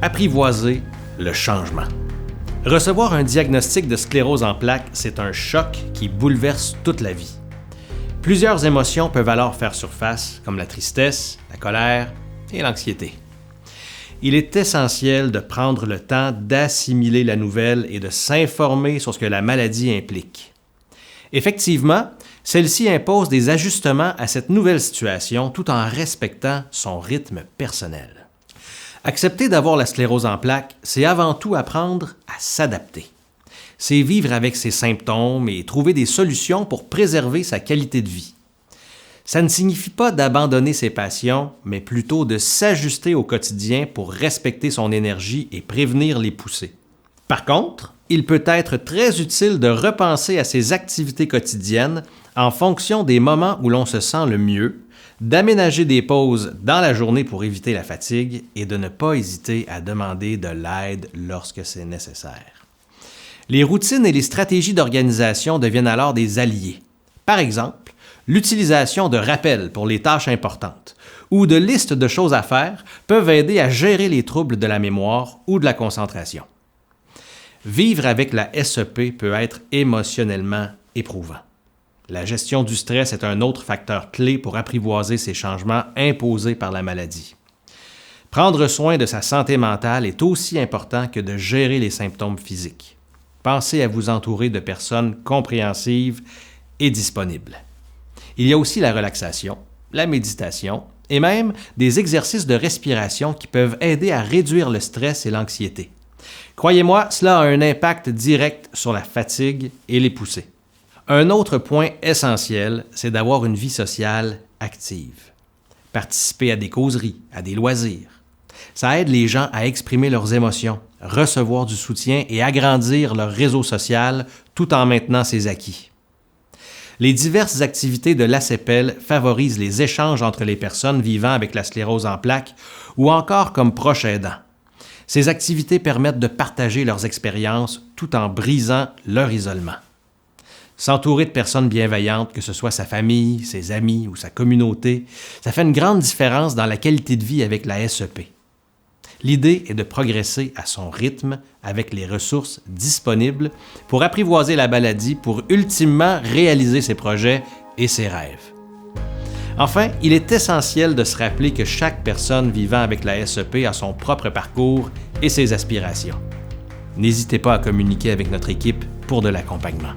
Apprivoiser le changement. Recevoir un diagnostic de sclérose en plaques, c'est un choc qui bouleverse toute la vie. Plusieurs émotions peuvent alors faire surface, comme la tristesse, la colère et l'anxiété. Il est essentiel de prendre le temps d'assimiler la nouvelle et de s'informer sur ce que la maladie implique. Effectivement, celle-ci impose des ajustements à cette nouvelle situation tout en respectant son rythme personnel. Accepter d'avoir la sclérose en plaques, c'est avant tout apprendre à s'adapter. C'est vivre avec ses symptômes et trouver des solutions pour préserver sa qualité de vie. Ça ne signifie pas d'abandonner ses passions, mais plutôt de s'ajuster au quotidien pour respecter son énergie et prévenir les poussées. Par contre, il peut être très utile de repenser à ses activités quotidiennes en fonction des moments où l'on se sent le mieux, d'aménager des pauses dans la journée pour éviter la fatigue et de ne pas hésiter à demander de l'aide lorsque c'est nécessaire. Les routines et les stratégies d'organisation deviennent alors des alliés. Par exemple, l'utilisation de rappels pour les tâches importantes ou de listes de choses à faire peuvent aider à gérer les troubles de la mémoire ou de la concentration. Vivre avec la SEP peut être émotionnellement éprouvant. La gestion du stress est un autre facteur clé pour apprivoiser ces changements imposés par la maladie. Prendre soin de sa santé mentale est aussi important que de gérer les symptômes physiques. Pensez à vous entourer de personnes compréhensives et disponibles. Il y a aussi la relaxation, la méditation et même des exercices de respiration qui peuvent aider à réduire le stress et l'anxiété. Croyez-moi, cela a un impact direct sur la fatigue et les poussées. Un autre point essentiel, c'est d'avoir une vie sociale active. Participer à des causeries, à des loisirs. Ça aide les gens à exprimer leurs émotions, recevoir du soutien et agrandir leur réseau social tout en maintenant ses acquis. Les diverses activités de l'ACPEL favorisent les échanges entre les personnes vivant avec la sclérose en plaques ou encore comme proches aidants. Ces activités permettent de partager leurs expériences tout en brisant leur isolement. S'entourer de personnes bienveillantes, que ce soit sa famille, ses amis ou sa communauté, ça fait une grande différence dans la qualité de vie avec la SEP. L'idée est de progresser à son rythme avec les ressources disponibles pour apprivoiser la maladie pour ultimement réaliser ses projets et ses rêves. Enfin, il est essentiel de se rappeler que chaque personne vivant avec la SEP a son propre parcours et ses aspirations. N'hésitez pas à communiquer avec notre équipe pour de l'accompagnement.